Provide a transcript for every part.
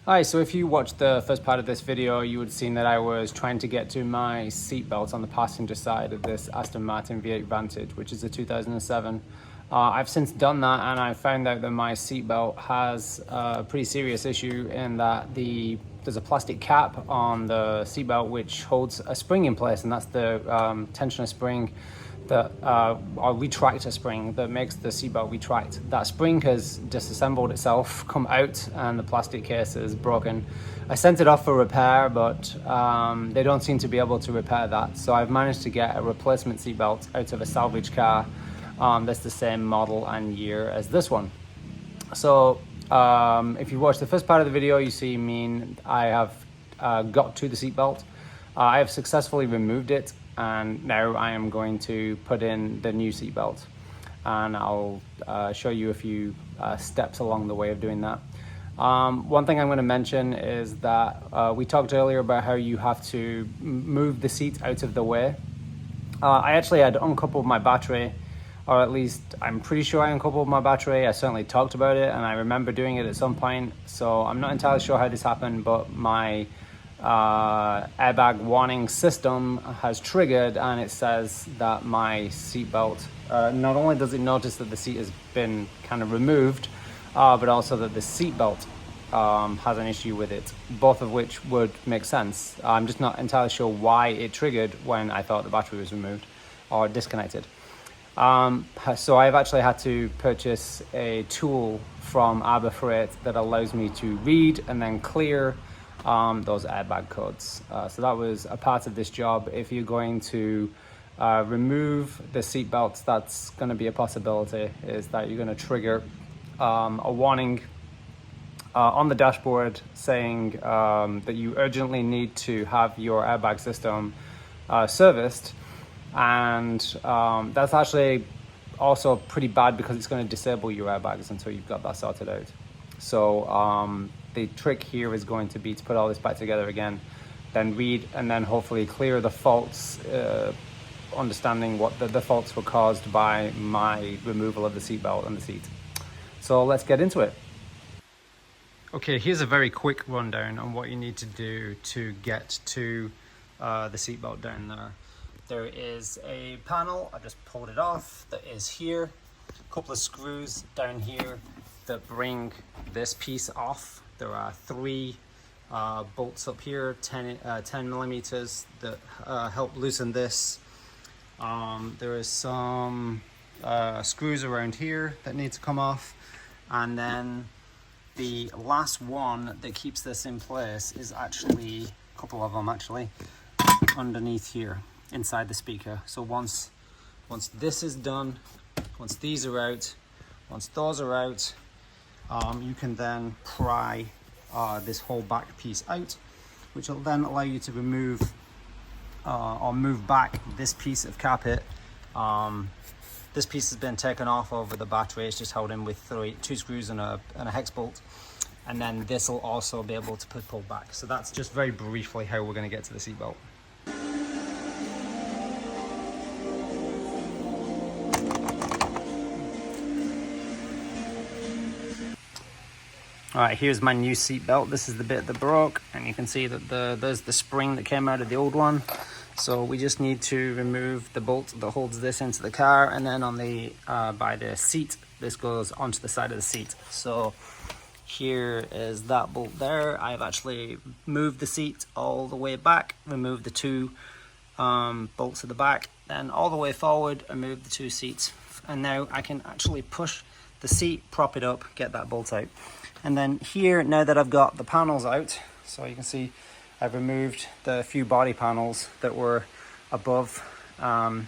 Hi, so if you watched the first part of this video, you would have seen that I was trying to get to my seatbelt on the passenger side of this Aston Martin V8 Vantage, which is a 2007. I've since done that, and I found out that my seatbelt has a pretty serious issue in that there's a plastic cap on the seatbelt which holds a spring in place, and that's the tensioner spring that or retractor spring that makes the seatbelt retract. That spring has disassembled itself, come out, and the plastic case is broken. I sent it off for repair, but they don't seem to be able to repair that. So I've managed to get a replacement seatbelt out of a salvage car that's the same model and year as this one. So if you watch the first part of the video, you see I have got to the seatbelt. I have successfully removed it, and now I am going to put in the new seatbelt, and I'll show you a few steps along the way of doing that. One thing I'm going to mention is that we talked earlier about how you have to move the seat out of the way. I actually had uncoupled my battery, or at least I'm pretty sure I uncoupled my battery. I certainly talked about it, and I remember doing it at some point, so I'm not entirely sure how this happened, but my airbag warning system has triggered, and it says that my seatbelt, not only does it notice that the seat has been kind of removed, but also that the seatbelt has an issue with it, both of which would make sense. I'm just not entirely sure why it triggered when I thought the battery was removed or disconnected. So I've actually had to purchase a tool from Arbor Freight that allows me to read and then clear those airbag codes. So that was a part of this job. If you're going to remove the seat belts, that's going to be a possibility, is that you're going to trigger a warning on the dashboard saying that you urgently need to have your airbag system serviced. And that's actually also pretty bad because it's going to disable your airbags until you've got that sorted out. So the trick here is going to be to put all this back together again, then read, and then hopefully clear the faults, understanding what the faults were caused by my removal of the seatbelt and the seat. So let's get into it. Okay, here's a very quick rundown on what you need to do to get to the seatbelt down there. There is a panel, I just pulled it off, that is here. A couple of screws down here that bring this piece off. There are three bolts up here, 10 millimeters, that help loosen this. There is some screws around here that need to come off. And then the last one that keeps this in place is actually, a couple of them actually, underneath here, inside the speaker. So once this is done, once these are out, once those are out, you can then pry this whole back piece out, which will then allow you to remove or move back this piece of carpet. This piece has been taken off over the battery. It's just held in with two screws and a hex bolt, and then this will also be able to pull back. So that's just very briefly how we're going to get to the seatbelt. All right, here's my new seat belt. This is the bit that broke, and you can see that there's the spring that came out of the old one. So we just need to remove the bolt that holds this into the car, and then on the by the seat, this goes onto the side of the seat. So here is that bolt there. I've actually moved the seat all the way back, removed the two bolts at the back, then all the way forward, and moved the two seats. And now I can actually push the seat, prop it up, get that bolt out. And then here, now that I've got the panels out, so you can see I've removed the few body panels that were above the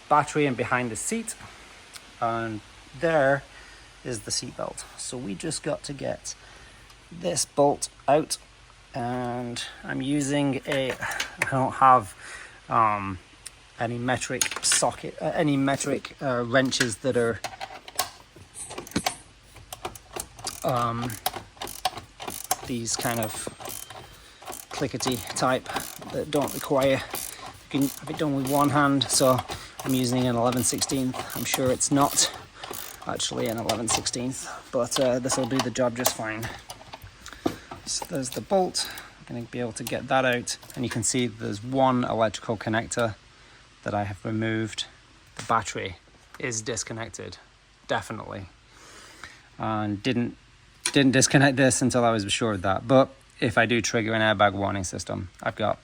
battery and behind the seat. And there is the seat belt. So we just got to get this bolt out, and I'm using I don't have any metric socket, any metric wrenches that are these kind of clickety type that don't require, you can have it done with one hand. So I'm using an 11/16. I'm sure it's not actually an 11/16, but this will do the job just fine. So there's the bolt. I'm going to be able to get that out, and you can see there's one electrical connector that I have removed. The battery is disconnected, definitely, and didn't disconnect this until I was sure of that. But if I do trigger an airbag warning system, I've got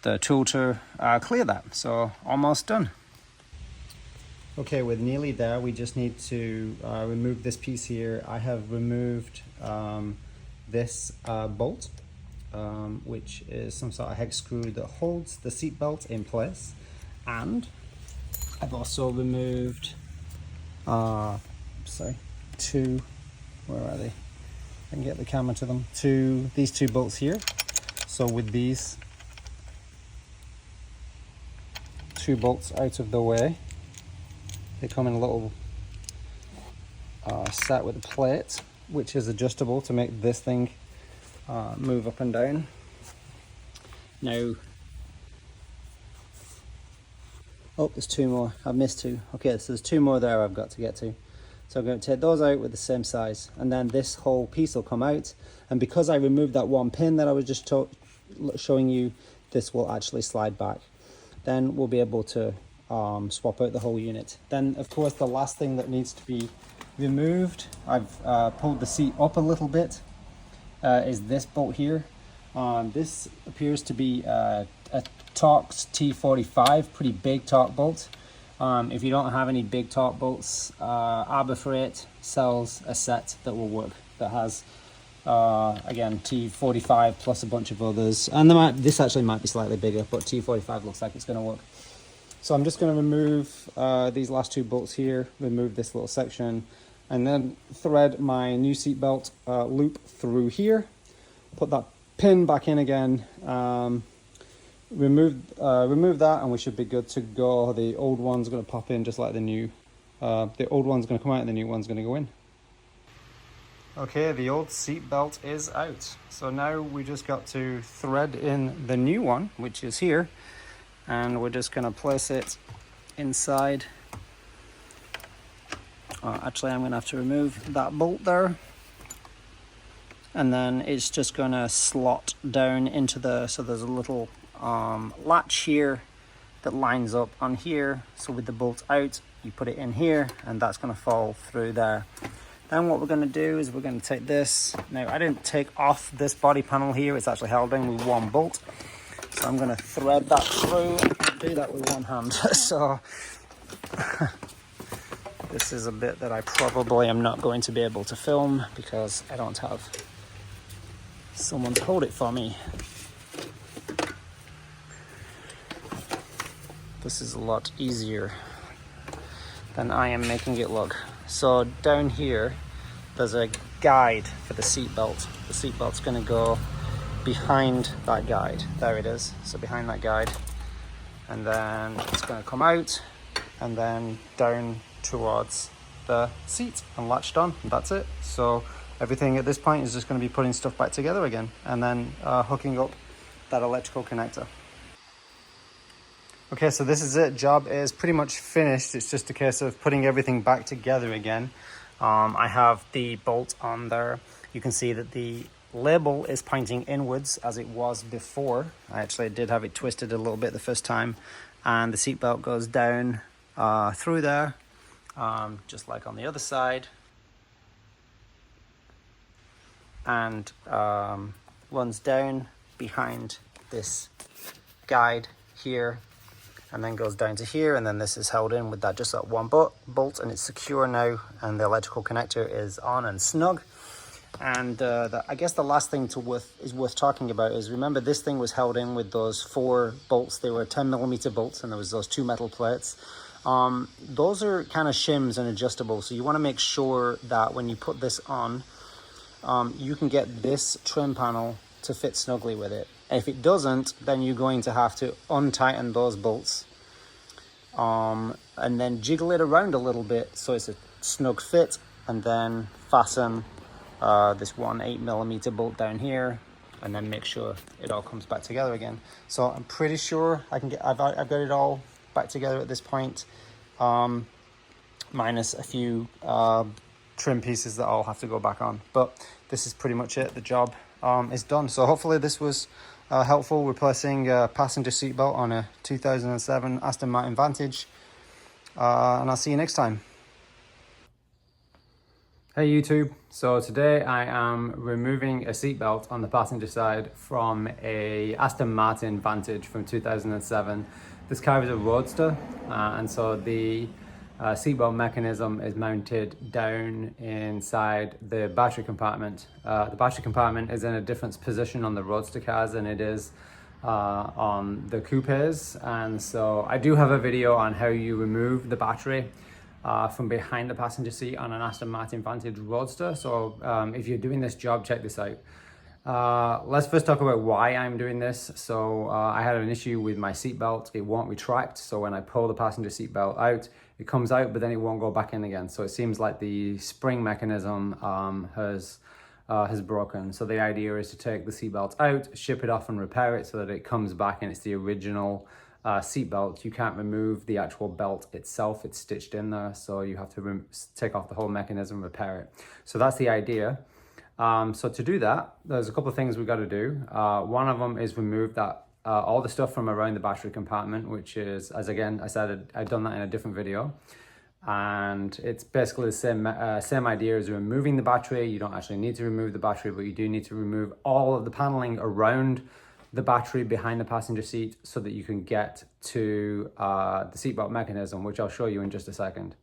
the tool to clear that. So almost done. Okay, we're nearly there. We just need to remove this piece here. I have removed this bolt, which is some sort of hex screw that holds the seat belt in place. And I've also removed, two, where are they? I can get the camera to them. These two bolts here. So with these two bolts out of the way, they come in a little set with a plate, which is adjustable to make this thing move up and down. Now, oh, there's two more. I've missed two. Okay, so there's two more there I've got to get to. So I'm going to take those out with the same size, and then this whole piece will come out. And because I removed that one pin that I was just showing you, this will actually slide back. Then we'll be able to swap out the whole unit. Then, of course, the last thing that needs to be removed, I've pulled the seat up a little bit, is this bolt here. This appears to be a Torx T45, pretty big torque bolt. If you don't have any big torque bolts, Arbor Freight sells a set that will work, that has again T45 plus a bunch of others, and this actually might be slightly bigger, but T45 looks like it's going to work. So I'm just going to remove these last two bolts here, remove this little section, and then thread my new seat belt loop through here, put that pin back in again, remove that, and we should be good to go. The old one's going to pop in just like the new. The old one's going to come out and the new one's going to go in. Okay, the old seat belt is out. So now we just got to thread in the new one, which is here. And we're just going to place it inside. Actually, I'm going to have to remove that bolt there. And then it's just going to slot down into so there's a little latch here that lines up on here. So with the bolt out, you put it in here, and that's going to fall through there. Then what we're going to do is we're going to take this. Now, I didn't take off this body panel here. It's actually held in with one bolt. So I'm going to thread that through. I can't do that with one hand. So this is a bit that I probably am not going to be able to film because I don't have someone to hold it for me. This is a lot easier than I am making it look. So down here, there's a guide for the seat belt. The seat belt's going to go behind that guide. There it is. So behind that guide, and then it's going to come out and then down towards the seat and latched on, and that's it. So everything at this point is just going to be putting stuff back together again, and then hooking up that electrical connector. Okay, so this is it. Job is pretty much finished. It's just a case of putting everything back together again. I have the bolt on there. You can see that the label is pointing inwards as it was before. I actually did have it twisted a little bit the first time, and the seatbelt goes down through there, just like on the other side, and runs down behind this guide here, and then goes down to here, and then this is held in with just that one bolt, and it's secure now, and the electrical connector is on and snug. And I guess the last thing worth talking about is, remember, this thing was held in with those 4 bolts. They were 10mm bolts, and there was those 2 metal plates. Those are kind of shims and adjustable, so you want to make sure that when you put this on, you can get this trim panel to fit snugly with it. If it doesn't, then you're going to have to untighten those bolts and then jiggle it around a little bit so it's a snug fit, and then fasten this one 8mm bolt down here, and then make sure it all comes back together again. So I'm pretty sure I've got it all back together at this point. minus a few trim pieces that I'll have to go back on. But this is pretty much it. The job is done. So hopefully this was helpful, replacing a passenger seatbelt on a 2007 Aston Martin Vantage. And I'll see you next time. Hey YouTube, so today I am removing a seatbelt on the passenger side from a Aston Martin Vantage from 2007. This car is a Roadster, and so the seatbelt mechanism is mounted down inside the battery compartment. The battery compartment is in a different position on the Roadster cars than it is on the coupes, and so I do have a video on how you remove the battery from behind the passenger seat on an Aston Martin Vantage Roadster. So if you're doing this job, check this out. Let's first talk about why I'm doing this. So I had an issue with my seatbelt. It won't retract. So when I pull the passenger seatbelt out, it comes out, but then it won't go back in again. So it seems like the spring mechanism has broken. So the idea is to take the seatbelt out, ship it off and repair it so that it comes back and it's the original seatbelt. You can't remove the actual belt itself, it's stitched in there, so you have to take off the whole mechanism, repair it. So that's the idea. So to do that, there's a couple of things we've got to do. One of them is remove that all the stuff from around the battery compartment, which is, as again I said, I've done that in a different video, and it's basically the same idea as removing the battery. You don't actually need to remove the battery, but you do need to remove all of the paneling around the battery behind the passenger seat so that you can get to the seatbelt mechanism, which I'll show you in just a second.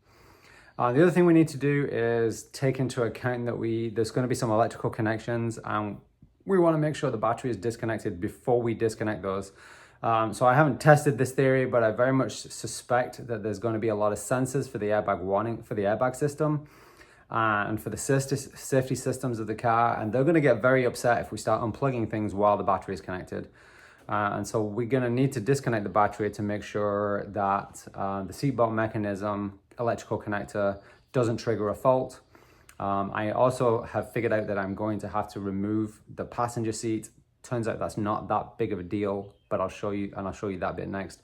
The other thing we need to do is take into account that there's going to be some electrical connections, and we want to make sure the battery is disconnected before we disconnect those. So I haven't tested this theory, but I very much suspect that there's going to be a lot of sensors for the airbag warning, for the airbag system, and for the safety systems of the car, and they're going to get very upset if we start unplugging things while the battery is connected. And so we're going to need to disconnect the battery to make sure that the seatbelt mechanism electrical connector doesn't trigger a fault. I also have figured out that I'm going to have to remove the passenger seat. Turns out that's not that big of a deal, but I'll show you that bit next.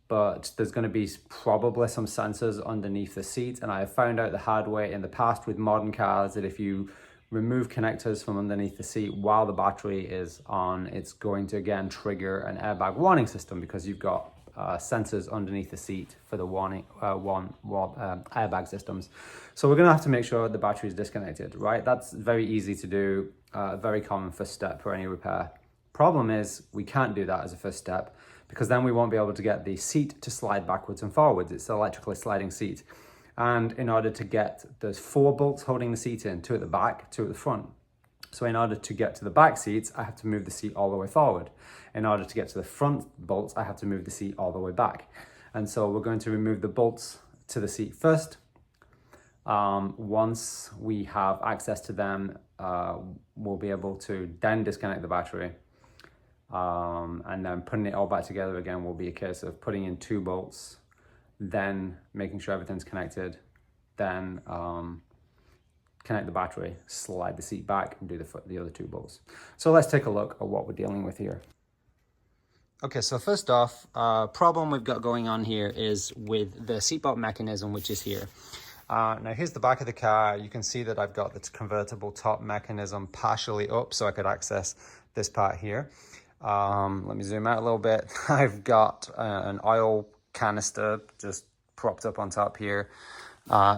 But there's going to be probably some sensors underneath the seat, and I have found out the hard way in the past with modern cars that if you remove connectors from underneath the seat while the battery is on, it's going to again trigger an airbag warning system, because you've got sensors underneath the seat for the airbag systems. So we're going to have to make sure the battery is disconnected, right? That's very easy to do, very common first step for any repair. Problem is we can't do that as a first step, because then we won't be able to get the seat to slide backwards and forwards. It's an electrically sliding seat. And in order to get, there's 4 bolts holding the seat in, 2 at the back, 2 at the front. So in order to get to the back seats, I have to move the seat all the way forward. In order to get to the front bolts, I have to move the seat all the way back. And so we're going to remove the bolts to the seat first. Once we have access to them, we'll be able to then disconnect the battery. And then putting it all back together again will be a case of putting in 2 bolts, then making sure everything's connected, then connect the battery, slide the seat back, and do the other 2 bolts. So let's take a look at what we're dealing with here. Okay, so first off, problem we've got going on here is with the seatbelt mechanism, which is here. Now here's the back of the car. You can see that I've got the convertible top mechanism partially up so I could access this part here. Let me zoom out a little bit. I've got an oil canister just propped up on top here.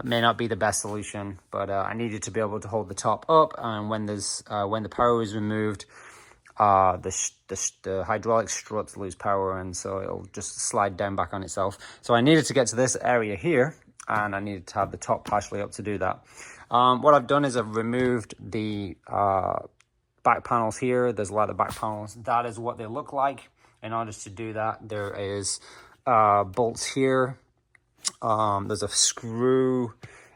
May not be the best solution, but I needed to be able to hold the top up, and when the power is removed, the hydraulic struts lose power, and so it'll just slide down back on itself. So I needed to get to this area here, and I needed to have the top partially up to do that. What I've done is I've removed the back panels here. There's a lot of back panels. That is what they look like. In order to do that, there is bolts here. There's a screw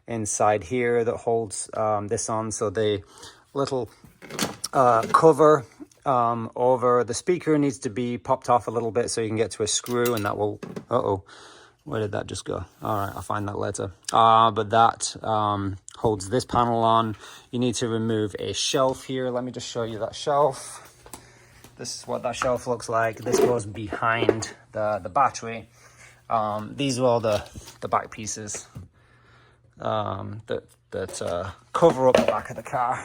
inside here that holds this on. So the little cover over the speaker needs to be popped off a little bit so you can get to a screw, and that will, where did that just go? All right, I'll find that later. But that holds this panel on. You need to remove a shelf here. Let me just show you that shelf. This is what that shelf looks like. This goes behind the battery. These are all the back pieces that cover up the back of the car.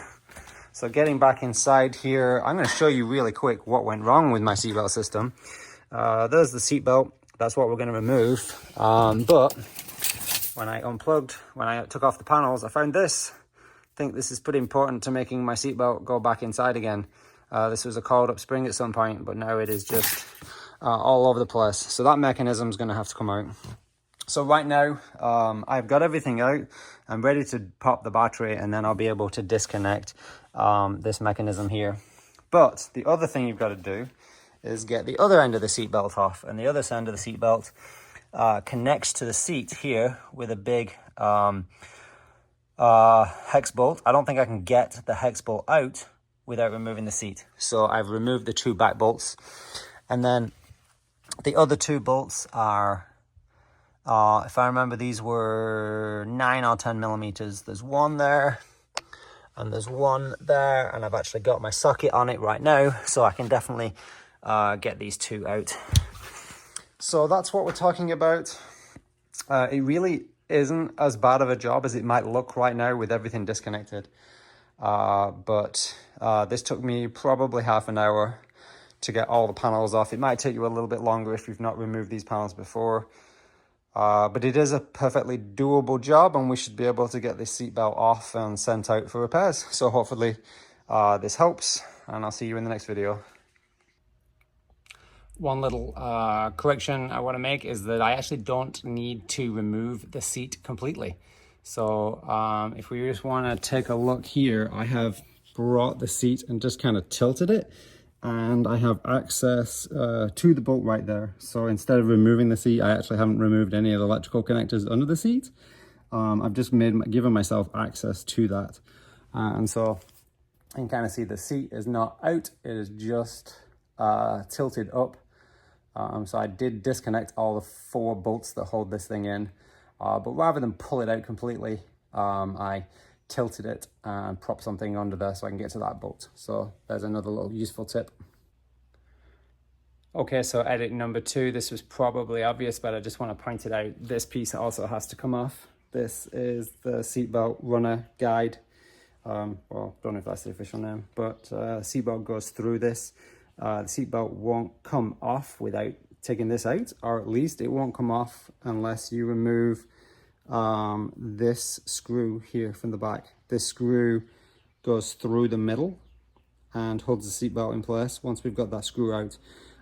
So getting back inside here, I'm going to show you really quick what went wrong with my seatbelt system. There's the seatbelt. That's what we're going to remove. But when I took off the panels, I found this. I think this is pretty important to making my seatbelt go back inside again. This was a coiled up spring at some point, but now it is just all over the place. So that mechanism is going to have to come out. So right now, I've got everything out. I'm ready to pop the battery, and then I'll be able to disconnect this mechanism here. But the other thing you've got to do is get the other end of the seatbelt off. And the other end of the seatbelt connects to the seat here with a big hex bolt. I don't think I can get the hex bolt out without removing the seat. So I've removed the 2 back bolts. And then the other 2 bolts are, if I remember, these were 9 or 10 millimeters. There's one there and there's one there, and I've actually got my socket on it right now, so I can definitely get these 2 out. So that's what we're talking about. It really isn't as bad of a job as it might look right now with everything disconnected. But this took me probably half an hour to get all the panels off. It might take you a little bit longer if you've not removed these panels before. But it is a perfectly doable job, and we should be able to get this seatbelt off and sent out for repairs. So hopefully this helps, and I'll see you in the next video. One little correction I want to make is that I actually don't need to remove the seat completely. So if we just want to take a look here, I have brought the seat and just kind of tilted it, and I have access to the bolt right there. So instead of removing the seat, I actually haven't removed any of the electrical connectors under the seat. I've just given myself access to that. And so you can kind of see the seat is not out, it is just tilted up. So I did disconnect all the 4 bolts that hold this thing in. But rather than pull it out completely, I tilted it and propped something under there so I can get to that bolt. So there's another little useful tip. Okay, so edit number 2. This was probably obvious, but I just want to point it out. This piece also has to come off. This is the seatbelt runner guide. Well, don't know if that's the official name, but seatbelt goes through this. The seatbelt won't come off without taking this out, or at least it won't come off unless you remove this screw here from the back. This screw goes through the middle and holds the seatbelt in place. Once we've got that screw out,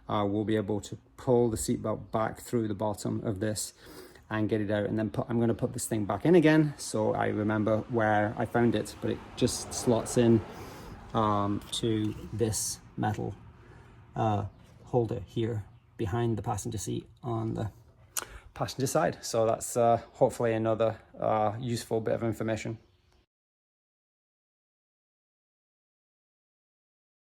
we'll be able to pull the seatbelt back through the bottom of this and get it out. And then I'm going to put this thing back in again so I remember where I found it, but it just slots in to this metal holder here behind the passenger seat on the passenger side. So that's hopefully another useful bit of information.